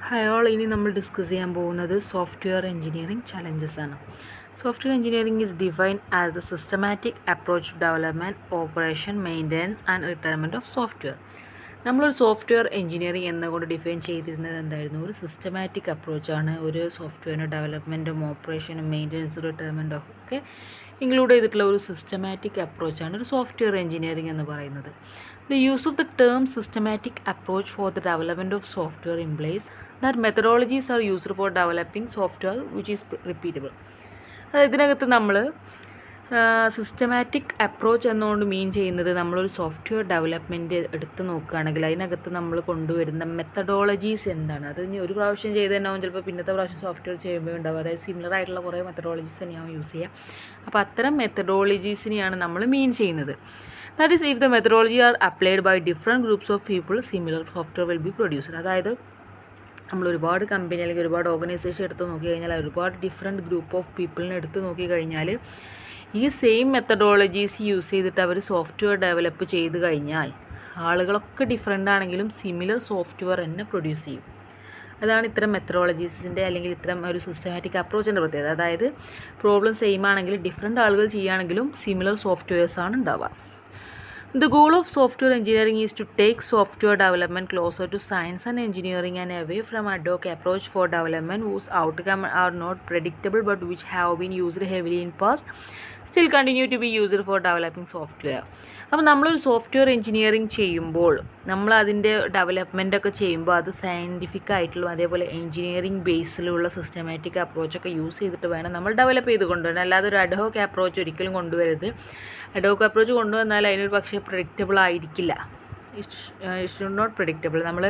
Hi all, ഇനി നമ്മൾ discuss ചെയ്യാൻ പോകുന്നത് സോഫ്റ്റ്വെയർ എഞ്ചിനീയറിംഗ് ചലഞ്ചസ് ആണ്. Software engineering is defined as the systematic approach to development, operation, maintenance and retirement of software. നമ്മളൊരു software engineering എന്നുകൊണ്ട് define ചെയ്തിരുന്നത് എന്തായിരുന്നു? ഒരു സിസ്റ്റമാറ്റിക് അപ്രോച്ചാണ് ഒരു സോഫ്റ്റ്വെയറിൻ്റെ ഡെവലപ്മെൻറ്റും ഓപ്പറേഷനും മെയിൻ്റെനൻസും റിട്ടയർമെൻറ്റും ഒക്കെ ഇൻക്ലൂഡ് ചെയ്തിട്ടുള്ള ഒരു സിസ്റ്റമാറ്റിക് അപ്രോച്ചാണ് ഒരു സോഫ്റ്റ്വെയർ എഞ്ചിനീയറിംഗ് എന്ന് പറയുന്നത്. The use of the term systematic approach for the development of software implies that methodologies are used for developing software which is repeatable. ഇതിനകത്ത് നമ്മൾ സിസ്റ്റമാറ്റിക് അപ്രോച്ച് എന്നുകൊണ്ട് മീൻ ചെയ്യുന്നത് നമ്മളൊരു സോഫ്റ്റ്വെയർ ഡെവലപ്മെൻറ്റ് എടുത്ത് നോക്കുകയാണെങ്കിൽ അതിനകത്ത് നമ്മൾ കൊണ്ടുവരുന്ന മെത്തഡോളജീസ് എന്താണ്. അത് ഇനി ഒരു പ്രാവശ്യം ചെയ്ത് തന്നെയാവും ചിലപ്പോൾ പിന്നത്തെ പ്രാവശ്യം സോഫ്റ്റ്വെയർ ചെയ്യുമ്പോൾ ഉണ്ടാവും. അതായത് സിമിലർ ആയിട്ടുള്ള കുറേ മെത്തഡോളജീസ് തന്നെയാവും യൂസ് ചെയ്യുക. അപ്പോൾ അത്തരം മെത്തഡോളജീസിനെയാണ് നമ്മൾ മീൻ ചെയ്യുന്നത്. That is if the methodology are applied by different groups of people similar software will be produced. അതായത് നമ്മൾ ഒരുപാട് കമ്പനി അല്ലെങ്കിൽ ഒരുപാട് ഓർഗനൈസേഷൻ എടുത്ത് നോക്കി കഴിഞ്ഞാൽ ഒരുപാട് ഡിഫറെൻറ്റ് ഗ്രൂപ്പ് ഓഫ് പീപ്പിളിനെ എടുത്ത് നോക്കി കഴിഞ്ഞാൽ ഈ സെയിം മെത്തഡോളജീസ് യൂസ് ചെയ്തിട്ട് അവർ സോഫ്റ്റ്വെയർ ഡെവലപ്പ് ചെയ്ത് കഴിഞ്ഞാൽ ആളുകളൊക്കെ ഡിഫറെൻ്റ് ആണെങ്കിലും സിമിലർ സോഫ്റ്റ്വെയർ തന്നെ പ്രൊഡ്യൂസ് ചെയ്യും. അതാണ് ഇത്തരം മെത്തഡോളജീസിൻ്റെ അല്ലെങ്കിൽ ഇത്തരം ഒരു സിസ്റ്റമാറ്റിക് അപ്രോച്ചിൻ്റെ പ്രത്യേകത. അതായത് പ്രോബ്ലം സെയിം ആണെങ്കിൽ ഡിഫറെൻ്റ് ആളുകൾ ചെയ്യുകയാണെങ്കിലും സിമിലർ സോഫ്റ്റ്വെയർസാണ് ഉണ്ടാവുക. The goal of software engineering is to take software development closer to science and engineering and away from ad hoc approach for development whose outcomes are not predictable but which have been used heavily in past still continue to be used for developing software. അപ്പോൾ നമ്മളൊരു software engineering ചെയ്യുമ്പോൾ നമ്മൾ അതിൻ്റെ development ഒക്കെ ചെയ്യുമ്പോൾ അത് scientific ആയിട്ടുള്ള അതേപോലെ എഞ്ചിനീയറിംഗ് ബേസിലുള്ള സിസ്റ്റമാറ്റിക് അപ്രോച്ചൊക്കെ യൂസ് ചെയ്തിട്ട് വേണം നമ്മൾ ഡെവലപ്പ് ചെയ്ത് കൊണ്ടുവരാൻ. അല്ലാതെ ഒരു അഡ്ഹോക്ക് അപ്രോച്ച് ഒരിക്കലും കൊണ്ടുവരരുത്. അഡ്ഹോക്ക് അപ്രോച്ച് കൊണ്ടുവന്നാൽ അതിനൊരു പക്ഷേ പ്രെഡിക്റ്റബിൾ ആയിരിക്കില്ല. It should not predictable. നമ്മൾ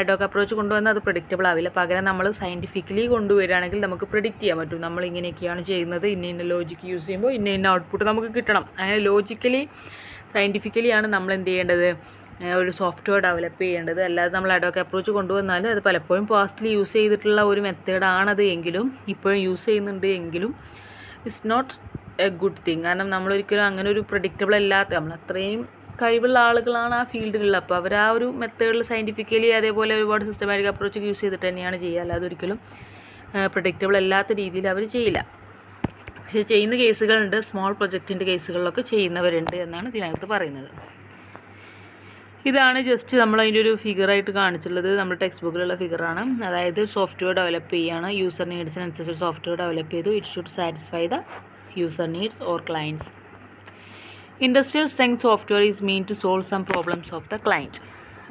അഡ്ഹോക്ക് അപ്രോച്ച് കൊണ്ടുവന്നാൽ അത് പ്രെഡിക്റ്റബിൾ ആവില്ല. പകരം നമ്മൾ സയൻറ്റിഫിക്കലി കൊണ്ടുവരികയാണെങ്കിൽ നമുക്ക് പ്രെഡിക്റ്റ് ചെയ്യാൻ പറ്റും. നമ്മൾ ഇങ്ങനെയൊക്കെയാണ് ചെയ്യുന്നത്, ഇന്ന ലോജിക്ക് യൂസ് ചെയ്യുമ്പോൾ ഇന്ന ഔട്ട്പുട്ട് നമുക്ക് കിട്ടണം. അങ്ങനെ ലോജിക്കലി സയൻറ്റിഫിക്കലിയാണ് നമ്മൾ എന്ത് ചെയ്യേണ്ടത്, ഒരു സോഫ്റ്റ്വെയർ ഡെവലപ്പ് ചെയ്യേണ്ടത്. അല്ലാതെ നമ്മൾ അഡ്ഹോക്ക് അപ്രോച്ച് കൊണ്ടുവന്നാലും അത് പലപ്പോഴും പാസ്റ്റിൽ യൂസ് ചെയ്തിട്ടുള്ള ഒരു മെത്തേഡാണത് എങ്കിലും ഇപ്പോഴും യൂസ് ചെയ്യുന്നുണ്ട് എങ്കിലും it's not a good thing. കാരണം നമ്മളൊരിക്കലും അങ്ങനെ ഒരു പ്രെഡിക്റ്റബിൾ അല്ലാത്ത നമ്മൾ അത്രയും കഴിവുള്ള ആളുകളാണ് ആ ഫീൽഡിലുള്ള. അപ്പോൾ അവർ ആ ഒരു മെത്തേഡിൽ സയൻറ്റിഫിക്കലി അതേപോലെ ഒരുപാട് സിസ്റ്റമാറ്റിക് അപ്രോച്ച് യൂസ് ചെയ്തിട്ട് തന്നെയാണ് ചെയ്യുക. അല്ലാതെ ഒരിക്കലും പ്രെഡിക്റ്റബിൾ അല്ലാത്ത രീതിയിൽ അവർ ചെയ്യില്ല. പക്ഷേ ചെയ്യുന്ന കേസുകളുണ്ട്, സ്മോൾ പ്രൊജക്റ്റിൻ്റെ കേസുകളിലൊക്കെ ചെയ്യുന്നവരുണ്ട് എന്നാണ് ഇതിനകത്ത് പറയുന്നത്. ഇതാണ് ജസ്റ്റ് നമ്മൾ അതിൻ്റെ ഒരു ഫിഗറായിട്ട് കാണിച്ചിട്ടുള്ളത്. നമ്മുടെ ടെക്സ്റ്റ് ബുക്കിലുള്ള ഫിഗറാണ്. അതായത് സോഫ്റ്റ്വെയർ ഡെവലപ്പ് ചെയ്യുകയാണ്, യൂസർ നീഡ്സിനനുസരിച്ച് സോഫ്റ്റ്വെയർ ഡെവലപ്പ് ചെയ്തു. It should satisfy the user needs or clients. Industrial strength software is meant to solve some problems of the client.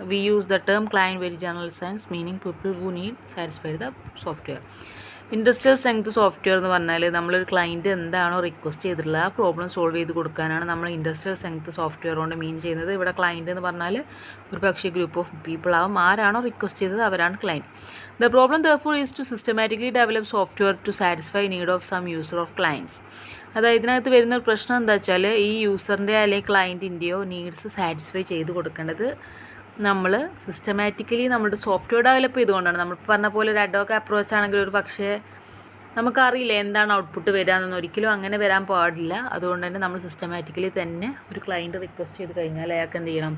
We use the term client very general sense, meaning people who need satisfy the software. Industrial strength software എന്ന് പറഞ്ഞാൽ നമ്മളൊരു client എന്താണോ request ചെയ്തിട്ടുള്ളത് ആ problem solve ചെയ്ത് കൊടുക്കാനാണ് നമ്മൾ industrial strength software കൊണ്ട് മീൻ ചെയ്യുന്നത്. ഇവിടെ ക്ലയൻറ്റ് എന്ന് പറഞ്ഞാൽ ഒരു പക്ഷേ ഗ്രൂപ്പ് ഓഫ് പീപ്പിൾ ആവും. ആരാണോ റിക്വസ്റ്റ് ചെയ്തത് അവരാണ് client. The problem therefore is to systematically develop software to satisfy need of some user of clients. അതായത് ഇതിനകത്ത് വരുന്ന ഒരു പ്രശ്നം എന്താ വെച്ചാൽ ഈ യൂസറിൻ്റെ അല്ലെങ്കിൽ ക്ലയൻറ്റിൻ്റെയോ നീഡ്സ് സാറ്റിസ്ഫൈ ചെയ്ത് കൊടുക്കേണ്ടത് നമ്മൾ സിസ്റ്റമാറ്റിക്കലി നമ്മുടെ സോഫ്റ്റ്വെയർ ഡെവലപ്പ് ചെയ്തുകൊണ്ടാണ്. നമ്മൾ പറഞ്ഞ പോലെ ഒരു അഡ്ഹോക്ക് അപ്രോച്ച് ആണെങ്കിൽ ഒരു പക്ഷേ നമുക്കറിയില്ല എന്താണ് ഔട്ട്പുട്ട് വരാമെന്നൊന്നും. ഒരിക്കലും അങ്ങനെ വരാൻ പാടില്ല. അതുകൊണ്ട് തന്നെ നമ്മൾ സിസ്റ്റമാറ്റിക്കലി തന്നെ ഒരു ക്ലയൻറ്റ് റിക്വസ്റ്റ് ചെയ്ത് കഴിഞ്ഞാൽ അയാൾക്ക് എന്ത് ചെയ്യണം,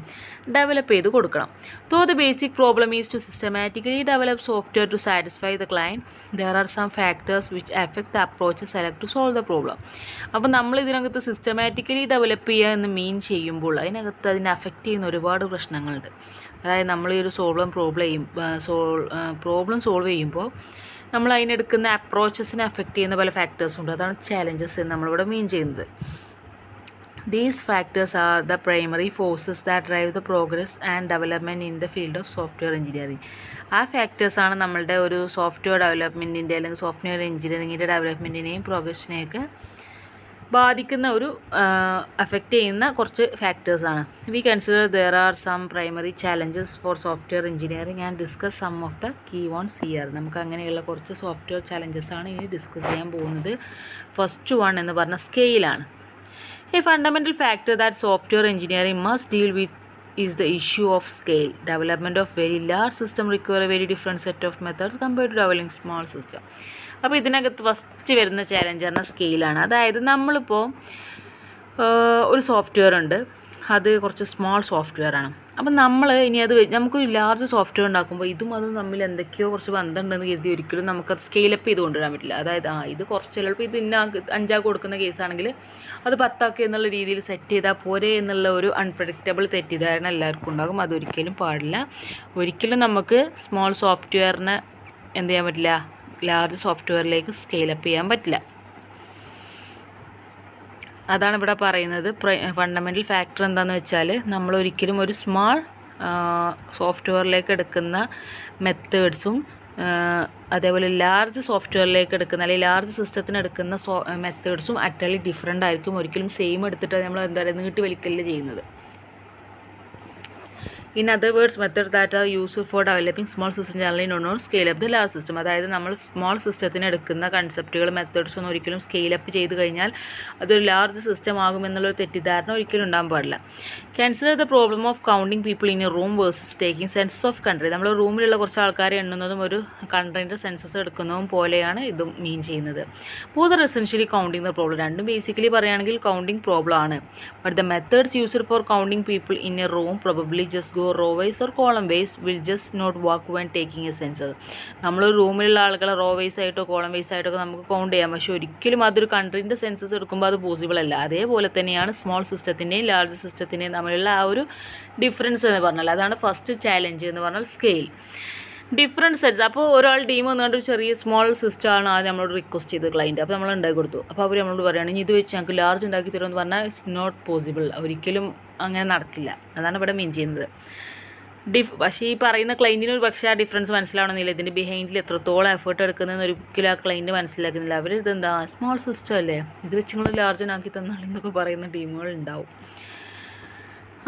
ഡെവലപ്പ് ചെയ്ത് കൊടുക്കണം. Though the basic problem is to systematically develop software to satisfy the client there are some factors which affect the approach select to solve the problem. അപ്പോൾ നമ്മൾ ഇതിനകത്ത് സിസ്റ്റമാറ്റിക്കലി ഡെവലപ്പ് ചെയ്യുക എന്ന് മീൻ ചെയ്യുമ്പോൾ അതിനകത്ത് അതിനെ അഫക്റ്റ് ചെയ്യുന്ന ഒരുപാട് പ്രശ്നങ്ങളുണ്ട്. അതായത് നമ്മൾ ഈ ഒരു പ്രോബ്ലം സോൾവ് ചെയ്യുമ്പോൾ നമ്മൾ അതിനെടുക്കുന്ന അപ്രോച്ചസിനെ അഫക്റ്റ് ചെയ്യുന്ന പല ഫാക്ടേഴ്സും ഉണ്ട്. അതാണ് ചാലഞ്ചസ് എന്ന് നമ്മളിവിടെ മീൻ ചെയ്യുന്നത്. These factors are the primary forces that drive the progress and development in the field of software engineering. ആ ഫാക്ടേഴ്സാണ് നമ്മളുടെ ഒരു സോഫ്റ്റ്വെയർ ഡെവലപ്മെൻറ്റിൻ്റെ അല്ലെങ്കിൽ സോഫ്റ്റ്വെയർ എഞ്ചിനീയറിങ്ങിൻ്റെ ഡെവലപ്മെൻറ്റിനെയും പ്രോഗ്രഷനെയൊക്കെ ബാധിക്കുന്ന ഒരു അഫക്റ്റ് ചെയ്യുന്ന കുറച്ച് ഫാക്ടേഴ്സാണ്. We consider there are some primary challenges for software engineering and discuss some of the key ones here. നമുക്ക് അങ്ങനെയുള്ള കുറച്ച് സോഫ്റ്റ്വെയർ ചാലഞ്ചസാണ് ഇനി ഡിസ്കസ് ചെയ്യാൻ പോകുന്നത്. ഫസ്റ്റ് വൺ എന്ന് പറഞ്ഞ സ്കെയിലാണ്. A fundamental factor that software engineering must deal with is the issue of scale. Development of very large system require a very different set of methods compared to developing small system. അപ്പോൾ ഇതിനകത്ത് first വരുന്ന challenge പറഞ്ഞാൽ സ്കെയിലാണ്. അതായത് നമ്മളിപ്പോൾ ഒരു software ഉണ്ട്, അത് കുറച്ച് സ്മോൾ സോഫ്റ്റ്വെയർ ആണ്. അപ്പം നമ്മൾ ഇനി അത് നമുക്കൊരു ലാർജ് സോഫ്റ്റ്വെയർ ഉണ്ടാക്കുമ്പോൾ ഇതും അതും തമ്മിൽ എന്തൊക്കെയോ കുറച്ച് ബന്ധമുണ്ടെന്ന് കരുതി ഒരിക്കലും നമുക്കത് സ്കെയിലപ്പ് ചെയ്ത് കൊണ്ടുവരാൻ പറ്റില്ല. അതായത് ഇത് കുറച്ച് ചിലപ്പോൾ ഇത് ഇന്ന 5 കൊടുക്കുന്ന കേസാണെങ്കിൽ അത് 10 എന്നുള്ള രീതിയിൽ സെറ്റ് ചെയ്താൽ പോരെ എന്നുള്ള ഒരു അൺപ്രഡിക്റ്റബിൾ തെറ്റിദ്ധാരണ എല്ലാവർക്കും ഉണ്ടാകും. അതൊരിക്കലും പാടില്ല. ഒരിക്കലും നമുക്ക് സ്മോൾ സോഫ്റ്റ്വെയറിനെ എന്ത് ചെയ്യാൻ പറ്റില്ല, ലാർജ് സോഫ്റ്റ്വെയറിലേക്ക് സ്കെയിലപ്പ് ചെയ്യാൻ പറ്റില്ല. അതാണ് ഇവിടെ പറയുന്നത്. ഫണ്ടമെൻ്റൽ ഫാക്ടർ എന്താണെന്ന് വെച്ചാൽ നമ്മൾ ഒരിക്കലും ഒരു സ്മാൾ സോഫ്റ്റ്വെയറിലേക്ക് എടുക്കുന്ന മെത്തേഡ്സും അതേപോലെ ലാർജ് സോഫ്റ്റ്വെയറിലേക്ക് എടുക്കുന്ന അല്ലെങ്കിൽ ലാർജ് സിസ്റ്റത്തിന് എടുക്കുന്ന മെത്തേഡ്സും അറ്റലി ഡിഫറെൻ്റ് ആയിരിക്കും. ഒരിക്കലും സെയിം എടുത്തിട്ട് നമ്മൾ എന്താ പറയുക നീട്ടി വലിക്കല് ചെയ്യുന്നത്. In other words, methods that are used for developing small systems generally known as scale up the large system. അതായത് നമ്മൾ സ്മോൾ സിസ്റ്റത്തിന് എടുക്കുന്ന കൺസെപ്റ്റുകൾ മെത്തേഡ്സ് ഒന്നും ഒരിക്കലും സ്കെയിൽ അപ്പ് ചെയ്ത് കഴിഞ്ഞാൽ അതൊരു ലാർജ് സിസ്റ്റം ആകുമെന്നുള്ളൊരു തെറ്റിദ്ധാരണ ഒരിക്കലും ഉണ്ടാകാൻ പാടില്ല. Consider the problem of counting people in a room versus taking census of country. നമ്മൾ റൂമിലുള്ള കുറച്ച് ആൾക്കാരെ എണ്ണുന്നതും ഒരു കൺട്രീൻ്റെ സെൻസസ് എടുക്കുന്നതും പോലെയാണ് ഇതും മീൻ ചെയ്യുന്നത്. Both are essentially counting the problem. രണ്ടും ബേസിക്കലി പറയുകയാണെങ്കിൽ കൗണ്ടിങ് പ്രോബ്ലം ആണ്. But the methods used for counting people in a room probably just go row wise or column wise will just not work when taking a census. നമ്മൾ റൂമിലുള്ള ആളുകളെ row wise ആയിട്ടോ column wise ആയിട്ടോ നമുക്ക് count ചെയ്യാം. പക്ഷേ ഒരിക്കലും അതൊരു കൺട്രീൻ്റെ സെൻസസ് എടുക്കുമ്പോൾ അത് പോസിബിൾ അല്ല. അതേപോലെ തന്നെയാണ് സ്മോൾ സിസ്റ്റത്തിൻ്റെയും ലാർജ് സിസ്റ്റത്തിൻ്റെയും തമ്മിലുള്ള ആ ഒരു ഡിഫറൻസ് എന്ന് പറഞ്ഞാൽ അതാണ് ഫസ്റ്റ് ചാലഞ്ച് എന്ന് പറഞ്ഞാൽ സ്കെയിൽ ഡിഫറൻറ്റ് സെറ്റ്സ്. അപ്പോൾ ഒരാൾ ടീം വന്നുകൊണ്ട് ചെറിയ സ്മോൾ സിസ്റ്റമാണ് ആദ്യം നമ്മളോട് റിക്വസ്റ്റ് ചെയ്ത് ക്ലൈൻറ്റ്. അപ്പോൾ നമ്മൾ ഉണ്ടാക്കി കൊടുത്തു. അപ്പോൾ അവർ നമ്മളോട് പറയുകയാണെങ്കിൽ ഇത് വെച്ച് ഞങ്ങൾക്ക് ലാർജ് ഉണ്ടാക്കി തരുമെന്ന് പറഞ്ഞാൽ ഇറ്റ്സ് നോട്ട് പോസിബിൾ. ഒരിക്കലും അങ്ങനെ നടക്കില്ല. അതാണ് ഇവിടെ മീൻ ചെയ്യുന്നത്. പക്ഷേ ഈ പറയുന്ന ക്ലൈൻറ്റിന് ഒരു പക്ഷേ ആ ഡിഫറൻസ് മനസ്സിലാവണമെന്നില്ല. ഇതിൻ്റെ ബിഹൈൻഡിൽ എത്രത്തോളം എഫേർട്ട് എടുക്കുന്നതെന്ന് ഒരിക്കലും ആ ക്ലൈൻറ്റ് മനസ്സിലാക്കുന്നില്ല. അവർ ഇതെന്താ സ്മോൾ സിസ്റ്റം അല്ലേ, ഇത് വെച്ച് നിങ്ങൾ ലാർജനാക്കി തന്നാളെന്നൊക്കെ പറയുന്ന ടീമുകൾ ഉണ്ടാവും.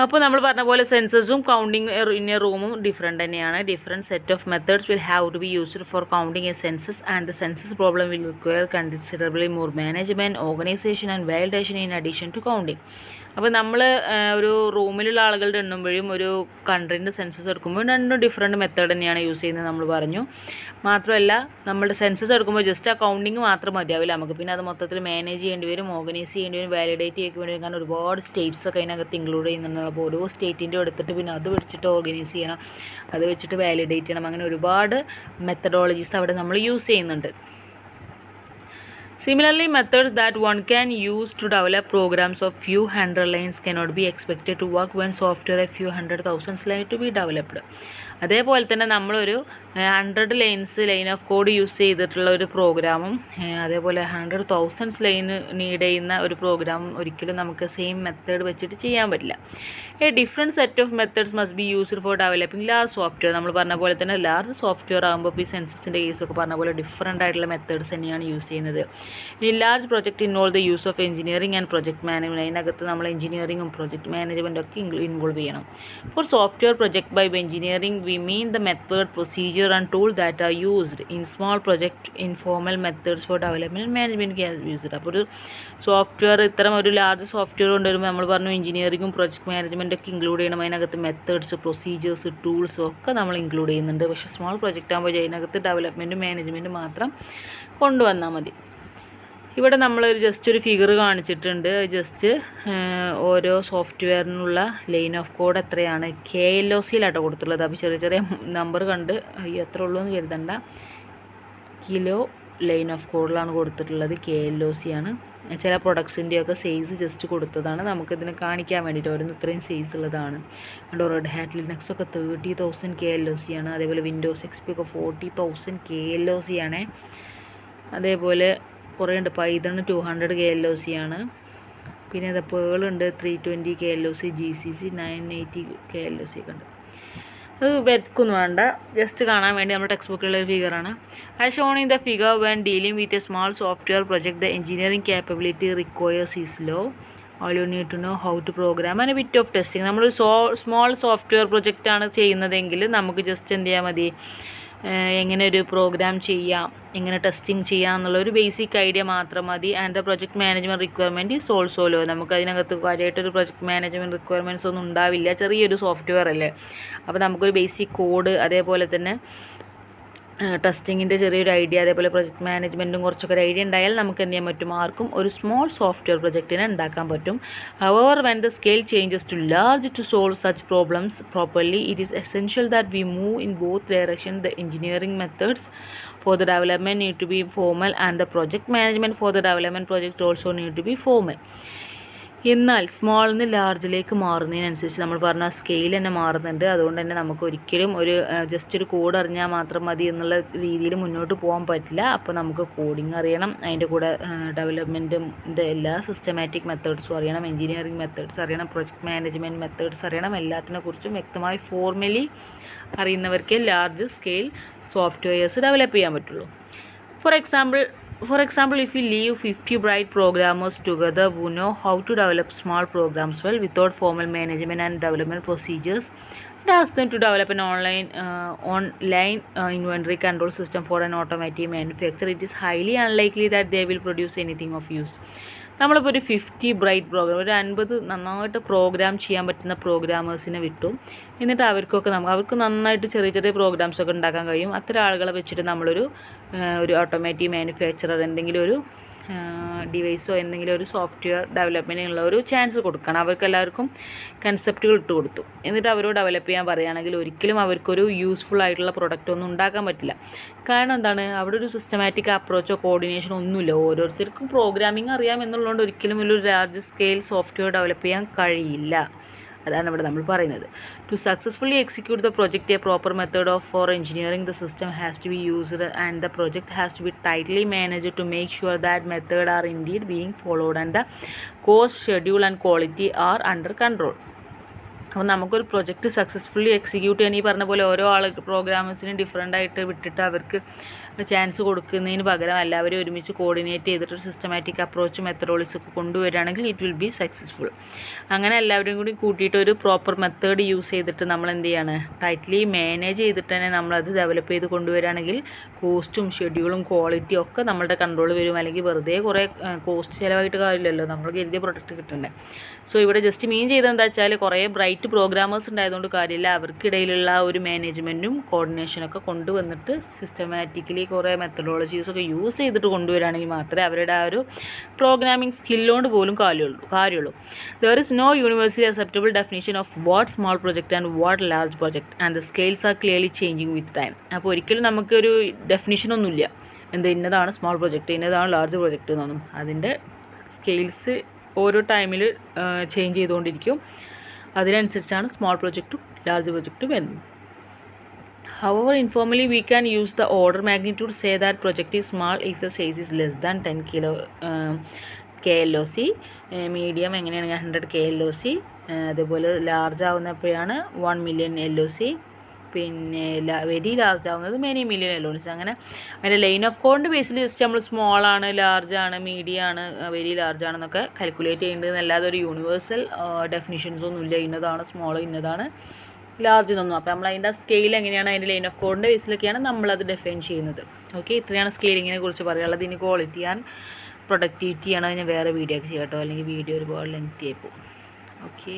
അപ്പോൾ നമ്മൾ പറഞ്ഞ പോലെ സെൻസസും കൗണ്ടിങ് ഇൻ എ റൂമും ഡിഫറെൻറ്റ് തന്നെയാണ്. Different set of methods will have to be used for counting a census and the census problem will require considerably more management, organisation and validation in addition to counting. അപ്പോൾ നമ്മൾ ഒരു റൂമിലുള്ള ആളുകളുടെ എണ്ണുമ്പോഴും ഒരു കൺട്രീൻ്റെ census എടുക്കുമ്പോൾ രണ്ടും different method തന്നെയാണ് use ചെയ്യുന്നത് നമ്മൾ പറഞ്ഞു. മാത്രമല്ല നമ്മുടെ സെൻസസ് എടുക്കുമ്പോൾ ജസ്റ്റ് ആ കൗണ്ടിങ് മാത്രം മതിയാവില്ല നമുക്ക്. പിന്നെ അത് മൊത്തത്തിൽ മാനേജ് ചെയ്യേണ്ടി വരും, ഓർഗനൈസ് ചെയ്യേണ്ടി വരും, വാലിഡേറ്റ് ചെയ്യേണ്ടി വരും. കാരണം ഒരുപാട് സ്റ്റേറ്റ്സ് ഒക്കെ അതിനകത്ത് ഇൻക്ലൂഡ് ചെയ്യുന്നുണ്ട്. അപ്പോൾ ഓരോ സ്റ്റേറ്റിൻ്റെ എടുത്തിട്ട് പിന്നെ അത് വെച്ചിട്ട് ഓർഗനൈസ് ചെയ്യണം, അത് വെച്ചിട്ട് വാലിഡേറ്റ് ചെയ്യണം. അങ്ങനെ ഒരുപാട് മെത്തഡോളജീസ് അവിടെ നമ്മൾ യൂസ് ചെയ്യുന്നുണ്ട്. Similarly, methods that one can use to develop programs of few hundred lines cannot be expected to work when software a few hundred thousands line to be developed. അതേപോലെ തന്നെ നമ്മളൊരു 100 line of code use ചെയ്തിട്ടുള്ള ഒരു പ്രോഗ്രാമും അതേപോലെ 100,000 line need ചെയ്യുന്ന ഒരു പ്രോഗ്രാമും ഒരിക്കലും നമുക്ക് സെയിം മെത്തേഡ് വെച്ചിട്ട് ചെയ്യാൻ പറ്റില്ല. A different set of methods must be used four developing large software. നമ്മൾ പറഞ്ഞ പോലെ തന്നെ ലാർജ് സോഫ്റ്റ്വെയർ ആകുമ്പോൾ ഇപ്പോൾ ഈ സെൻസസിൻ്റെ കേസൊക്കെ പറഞ്ഞ പോലെ ഡിഫറെൻ്റ് ആയിട്ടുള്ള മെത്തേഡ്സ് തന്നെയാണ് യൂസ് ചെയ്യുന്നത്. ഈ large project involve the use of engineering and project management. അതിനകത്ത് നമ്മൾ എഞ്ചിനീയറിംഗും പ്രൊജക്ട് മാനേജ്മെൻറ്റും ഒക്കെ ഇൻവോൾവ് ചെയ്യണം. For software project by engineering we mean the method, procedure and tool that are used in small project. Informal methods for development and management can be used. അപ്പോൾ ഒരു software ഇത്തരം ഒരു ലാർജ് സോഫ്റ്റ്വെയർ കൊണ്ടുവരുമ്പോൾ നമ്മൾ പറഞ്ഞു എഞ്ചിനീയറിംഗും project management ഒക്കെ include ചെയ്യണം. അതിനകത്ത് മെത്തേഡ്സ്, പ്രൊസീജിയേഴ്സ്, ടൂൾസും ഒക്കെ നമ്മൾ ഇൻക്ലൂഡ് ചെയ്യുന്നുണ്ട്. പക്ഷേ സ്മോൾ പ്രൊജക്റ്റ് ആകുമ്പോൾ അതിനകത്ത് ഡെവലപ്മെൻറ്റും മാനേജ്മെൻറ്റും മാത്രം കൊണ്ടുവന്നാൽ മതി. ഇവിടെ നമ്മളൊരു ജസ്റ്റ് ഒരു ഫിഗർ കാണിച്ചിട്ടുണ്ട്. ജസ്റ്റ് ഓരോ സോഫ്റ്റ്വെയറിനുള്ള ലൈൻ ഓഫ് കോഡ് എത്രയാണ് KLOCയിലാട്ടോ കൊടുത്തുള്ളത്. അപ്പോൾ ചെറിയ ചെറിയ നമ്പർ കണ്ട് എത്ര ഉള്ളൂ എന്ന് കരുതണ്ട. കിലോ ലൈൻ ഓഫ് കോഡിലാണ് കൊടുത്തിട്ടുള്ളത്. KLOC ആണ്. ചില പ്രൊഡക്ട്സിൻ്റെയൊക്കെ സൈസ് ജസ്റ്റ് കൊടുത്തതാണ് നമുക്കിതിനെ കാണിക്കാൻ വേണ്ടിയിട്ട്. ഓരോന്ന് ഇത്രയും സൈസ് ഉള്ളതാണ്. അതുകൊണ്ട് റെഡ് ഹാറ്റ് ലിനക്സ് ഒക്കെ 30,000 KLOC ആണ്. അതേപോലെ വിൻഡോസ് XP ഒക്കെ 40,000 KLOC ആണ്. അതേപോലെ കുറേ ഉണ്ട്. പൈതൺ 200 KLOC ആണ്. പിന്നെ അത് പേളുണ്ട് 320 KLOC, GCC 980 KLOC ഒക്കെ ഉണ്ട്. അത് വരക്കൊന്നും വേണ്ട, ജസ്റ്റ് കാണാൻ വേണ്ടി നമ്മുടെ ടെക്സ്റ്റ് ബുക്കിലുള്ള ഒരു ഫിഗറാണ്. As shown in the figure when dealing with a small software project the engineering capability requires is low. All you need to know how to program and a bit of testing. നമ്മളൊരു small software പ്രൊജക്റ്റാണ് ചെയ്യുന്നതെങ്കിൽ നമുക്ക് just എന്ത് ചെയ്യാൻ മതി, എങ്ങനെ ഒരു programme ചെയ്യാം, എങ്ങനെ ടെസ്റ്റിംഗ് ചെയ്യാം എന്നുള്ളൊരു ബേസിക് ഐഡിയ മാത്രം മതി. And the project management requirement is also low. നമുക്ക് അതിനകത്ത് കാര്യമായിട്ടൊരു പ്രൊജക്ട് മാനേജ്മെൻറ്റ് റിക്വയർമെൻറ്റ്സ് ഒന്നും ഉണ്ടാവില്ല, ചെറിയൊരു സോഫ്റ്റ്വെയർ അല്ലേ. അപ്പോൾ നമുക്കൊരു ബേസിക് കോഡ് അതേപോലെ തന്നെ ടെസ്റ്റിങ്ങിൻ്റെ ചെറിയൊരു ഐഡിയ, അതേപോലെ പ്രൊജക്ട് മാനേജ്മെൻറ്റും കുറച്ചൊക്കെ ഒരു ഐഡിയ ഉണ്ടായാൽ നമുക്ക് എന്ത് ചെയ്യാൻ പറ്റും, ആർക്കും ഒരു സ്മോൾ സോഫ്റ്റ്വെയർ പ്രൊജക്റ്റിനെ ഉണ്ടാക്കാൻ പറ്റും. However when the scale changes to large to solve such problems properly it is essential that we move in both direction. The engineering methods for the development need to be formal and the project management for the development project also need to be formal. എന്നാൽ സ്മോളിൽ നിന്ന് ലാർജിലേക്ക് മാറുന്നതിനനുസരിച്ച് നമ്മൾ പറഞ്ഞ scale തന്നെ മാറുന്നുണ്ട്. അതുകൊണ്ട് തന്നെ നമുക്ക് ഒരിക്കലും ഒരു ജസ്റ്റ് ഒരു കോഡ് അറിഞ്ഞാൽ മാത്രം മതി എന്നുള്ള രീതിയിൽ മുന്നോട്ട് പോകാൻ പറ്റില്ല. അപ്പോൾ നമുക്ക് കോഡിങ് അറിയണം, അതിൻ്റെ കൂടെ ഡെവലപ്മെൻറ്റിൻ്റെ എല്ലാ സിസ്റ്റമാറ്റിക് മെത്തേഡ്സും അറിയണം, എഞ്ചിനീയറിംഗ് മെത്തേഡ്സ് അറിയണം, പ്രൊജക്ട് മാനേജ്മെൻറ്റ് മെത്തേഡ്സ് അറിയണം. എല്ലാത്തിനെക്കുറിച്ചും വ്യക്തമായി ഫോർമലി അറിയുന്നവർക്ക് ലാർജ് സ്കെയിൽ സോഫ്റ്റ്വെയർസ് ഡെവലപ്പ് ചെയ്യാൻ പറ്റുള്ളൂ. For example, if we leave 50 bright programmers together who know how to develop small programs well without formal management and development procedures, and ask them to develop an online inventory control system for an automotive manufacturer, it is highly unlikely that they will produce anything of use. നമ്മളിപ്പോൾ ഒരു 50 bright programme, ഒരു 50 നന്നായിട്ട് programme ചെയ്യാൻ പറ്റുന്ന പ്രോഗ്രാമേഴ്സിനെ വിട്ടു. എന്നിട്ട് അവർക്ക് നന്നായിട്ട് ചെറിയ ചെറിയ പ്രോഗ്രാംസൊക്കെ ഉണ്ടാക്കാൻ കഴിയും. അത്തരം ആളുകളെ വെച്ചിട്ട് നമ്മളൊരു ഓട്ടോമേറ്റീവ് മാനുഫാക്ചറർ എന്തെങ്കിലും ഒരു ഡിവൈസോ എന്തെങ്കിലും ഒരു സോഫ്റ്റ്വെയർ ഡെവലപ്മെൻറ്റിനുള്ള ഒരു ചാൻസ് കൊടുക്കണം. അവർക്ക് എല്ലാവർക്കും കൺസെപ്റ്റുകൾ ഇട്ട് കൊടുത്തു. എന്നിട്ട് അവരോട് ഡെവലപ്പ് ചെയ്യാൻ പറയുകയാണെങ്കിൽ ഒരിക്കലും അവർക്കൊരു യൂസ്ഫുൾ ആയിട്ടുള്ള പ്രൊഡക്റ്റ് ഒന്നും ഉണ്ടാക്കാൻ പറ്റില്ല. കാരണം എന്താണ്, അവിടെ ഒരു സിസ്റ്റമാറ്റിക് അപ്രോച്ചോ കോർഡിനേഷനോ ഒന്നുമില്ല. ഓരോരുത്തർക്കും പ്രോഗ്രാമിംഗ് അറിയാം എന്നുള്ളതുകൊണ്ട് ഒരിക്കലും ഒരു ലാർജ് സ്കെയിൽ സോഫ്റ്റ്വെയർ ഡെവലപ്പ് ചെയ്യാൻ കഴിയില്ല. അതാണ് ഇവിടെ നമ്മൾ പറയുന്നത്. To successfully execute the project, a proper method for engineering the system has to be used and the project has to be tightly managed to make sure that method are indeed being followed and the cost, schedule and quality are under control. അപ്പോൾ നമുക്കൊരു project successfully execute ചെയ്യാൻ ഈ പറഞ്ഞ പോലെ ഓരോ പ്രോഗ്രാമേഴ്സിനും different ആയിട്ട് വിട്ടിട്ട് അവർക്ക് ചാൻസ് കൊടുക്കുന്നതിന് പകരം എല്ലാവരും ഒരുമിച്ച് കോർഡിനേറ്റ് ചെയ്തിട്ട് ഒരു സിസ്റ്റമാറ്റിക് അപ്രോച്ച് മെത്തഡോളജിസൊക്കെ കൊണ്ടുവരികയാണെങ്കിൽ ഇറ്റ് വിൽ ബി സക്സസ്ഫുൾ. അങ്ങനെ എല്ലാവരും കൂടി കൂട്ടിയിട്ട് ഒരു പ്രോപ്പർ മെത്തേഡ് യൂസ് ചെയ്തിട്ട് നമ്മൾ എന്ത് ചെയ്യാണ്, ടൈറ്റ്ലി മാനേജ് ചെയ്തിട്ട് തന്നെ നമ്മളത് ഡെവലപ്പ് ചെയ്ത് കൊണ്ടുവരികയാണെങ്കിൽ കോസ്റ്റും ഷെഡ്യൂളും ക്വാളിറ്റിയും ഒക്കെ നമ്മളുടെ കൺട്രോൾ വരും. അല്ലെങ്കിൽ വെറുതെ കുറേ കോസ്റ്റ് ചിലവായിട്ട് കാര്യമില്ലല്ലോ, നമ്മൾ കരുതിയ പ്രൊഡക്റ്റ് കിട്ടണ്ടേ. സോ ഇവിടെ ജസ്റ്റ് മീൻ ചെയ്തത് എന്താ വെച്ചാൽ കുറേ ബ്രൈറ്റ് പ്രോഗ്രാമേഴ്സ് ഉണ്ടായതുകൊണ്ട് കാര്യമില്ല, അവർക്കിടയിലുള്ള ഒരു മാനേജ്മെൻറ്റും കോർഡിനേഷനൊക്കെ കൊണ്ടുവന്നിട്ട് സിസ്റ്റമാറ്റിക്കലി കുറേ മെത്തഡോളജീസൊക്കെ യൂസ് ചെയ്തിട്ട് കൊണ്ടുവരികയാണെങ്കിൽ മാത്രമേ അവരുടെ ആ ഒരു പ്രോഗ്രാമിംഗ് സ്കില്ലുകൊണ്ട് പോലും കാര്യമുള്ളൂ. There is no universally acceptable definition of what small project and what large project and the scales are clearly changing with time. അപ്പോൾ ഒരിക്കലും നമുക്കൊരു ഡെഫിനിഷനൊന്നുമില്ല, ഇന്നതാണ് സ്മോൾ പ്രൊജക്റ്റ്, ഇന്നതാണ് ലാർജ് പ്രൊജക്റ്റ് എന്നൊന്നും. അതിൻ്റെ സ്കെയിൽസ് ഓരോ ടൈമിൽ ചേഞ്ച് ചെയ്തുകൊണ്ടിരിക്കും. അതിനനുസരിച്ചാണ് സ്മോൾ പ്രൊജക്റ്റും ലാർജ് പ്രൊജക്റ്റും വരുന്നത്. However, informally we can use the order magnitude, say that project is small if the size is less than 10 KLOC, medium എങ്ങനെയാണെങ്കിൽ 100 KLOC, അതേപോലെ ലാർജ് ആവുന്നപ്പോഴാണ് 1 million LOC, പിന്നെ very large ആവുന്നത് many million LOC. അങ്ങനെ അതിൻ്റെ line of കോഡിൻ്റെ Basil just നമ്മൾ small ആണ്, large ആണ്, medium ആണ്, very large ആണെന്നൊക്കെ കാൽക്കുലേറ്റ് ചെയ്യേണ്ടതെന്നല്ലാതെ ഒരു യൂണിവേഴ്സൽ ഡെഫിനിഷൻസ് ഒന്നുമില്ല, ഇന്നതാണ് സ്മോൾ ഇന്നതാണ് ലാർജ് എന്നൊന്നും. അപ്പോൾ നമ്മൾ അതിൻ്റെ സ്കെയിൽ എങ്ങനെയാണ്, അതിൻ്റെ ലൈൻ ഓഫ് കോഡിൻ്റെ ബേസിലൊക്കെയാണ് നമ്മളത് ഡിഫൈൻ ചെയ്യുന്നത്. ഓക്കെ, ഇത്രയാണ് സ്കെയിലിങ്ങിനെ കുറിച്ച് പറയാനുള്ളത്. ഇനി ക്വാളിറ്റി ആൻഡ് പ്രൊഡക്ടിവിറ്റി ആണ് ഞാൻ വേറെ വീഡിയോ ഒക്കെ ചെയ്യാം കേട്ടോ, അല്ലെങ്കിൽ വീഡിയോ ഒരുപാട് ലെങ്തി ആയിപ്പോവും. ഓക്കെ.